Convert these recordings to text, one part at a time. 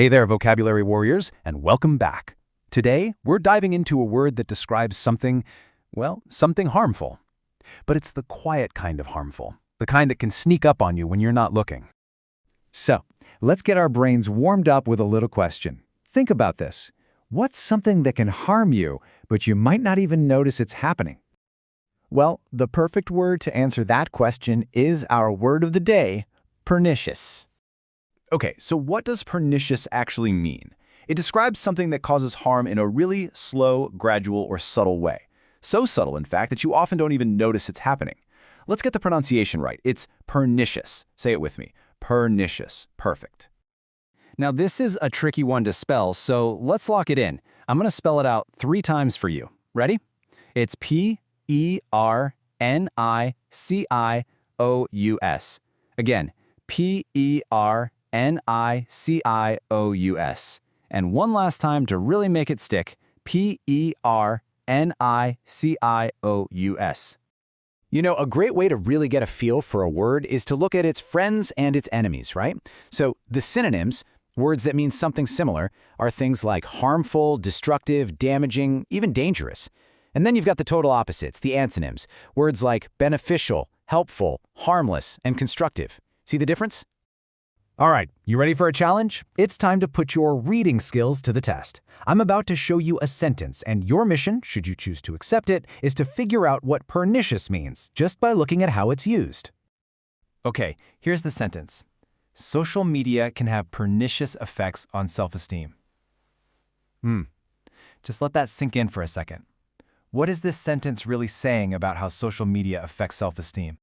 Hey there, vocabulary warriors, and welcome back. Today, we're diving into a word that describes something, well, something harmful. But it's the quiet kind of harmful, the kind that can sneak up on you when you're not looking. So, let's get our brains warmed up with a little question. Think about this. What's something that can harm you, but you might not even notice it's happening? Well, the perfect word to answer that question is our word of the day, pernicious. Okay, so what does pernicious actually mean? It describes something that causes harm in a really slow, gradual, or subtle way. So subtle, in fact, that you often don't even notice it's happening. Let's get the pronunciation right. It's pernicious. Say it with me. Pernicious. Perfect. Now, this is a tricky one to spell, so let's lock it in. I'm going to spell it out 3 times for you. Ready? It's P-E-R-N-I-C-I-O-U-S. Again, P-E-R-N-I-C-I-O-U-S. And one last time to really make it stick, P-E-R-N-I-C-I-O-U-S. You know, a great way to really get a feel for a word is to look at its friends and its enemies, right? So the synonyms, words that mean something similar, are things like harmful, destructive, damaging, even dangerous. And then you've got the total opposites, the antonyms, words like beneficial, helpful, harmless, and constructive. See the difference? All right, you ready for a challenge? It's time to put your reading skills to the test. I'm about to show you a sentence, and your mission, should you choose to accept it, is to figure out what pernicious means, just by looking at how it's used. Okay, here's the sentence. Social media can have pernicious effects on self-esteem. Just let that sink in for a second. What is this sentence really saying about how social media affects self-esteem?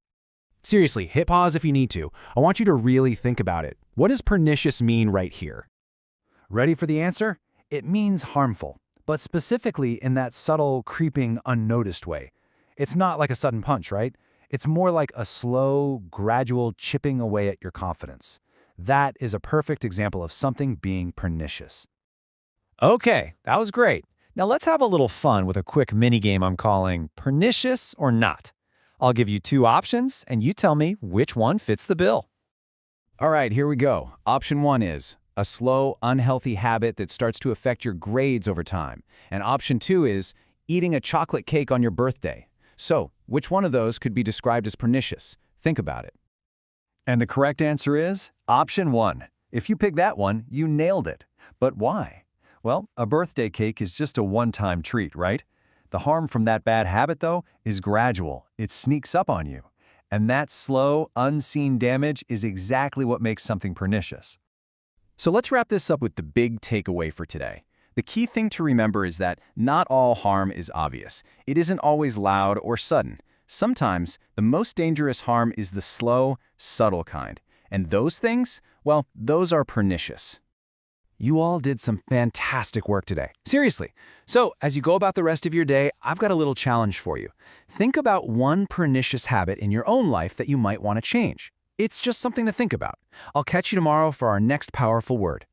Seriously, hit pause if you need to. I want you to really think about it. What does pernicious mean right here? Ready for the answer? It means harmful, but specifically in that subtle, creeping, unnoticed way. It's not like a sudden punch, right? It's more like a slow, gradual chipping away at your confidence. That is a perfect example of something being pernicious. Okay, that was great. Now let's have a little fun with a quick mini-game I'm calling Pernicious or Not. I'll give you 2 options, and you tell me which one fits the bill. All right, here we go. Option 1 is a slow, unhealthy habit that starts to affect your grades over time. And option 2 is eating a chocolate cake on your birthday. So, which one of those could be described as pernicious? Think about it. And the correct answer is option 1. If you pick that one, you nailed it. But why? Well, a birthday cake is just a one-time treat, right? The harm from that bad habit, though, is gradual. It sneaks up on you. And that slow, unseen damage is exactly what makes something pernicious. So let's wrap this up with the big takeaway for today. The key thing to remember is that not all harm is obvious. It isn't always loud or sudden. Sometimes, the most dangerous harm is the slow, subtle kind. And those things, well, those are pernicious. You all did some fantastic work today. Seriously. So, as you go about the rest of your day, I've got a little challenge for you. Think about one pernicious habit in your own life that you might want to change. It's just something to think about. I'll catch you tomorrow for our next powerful word.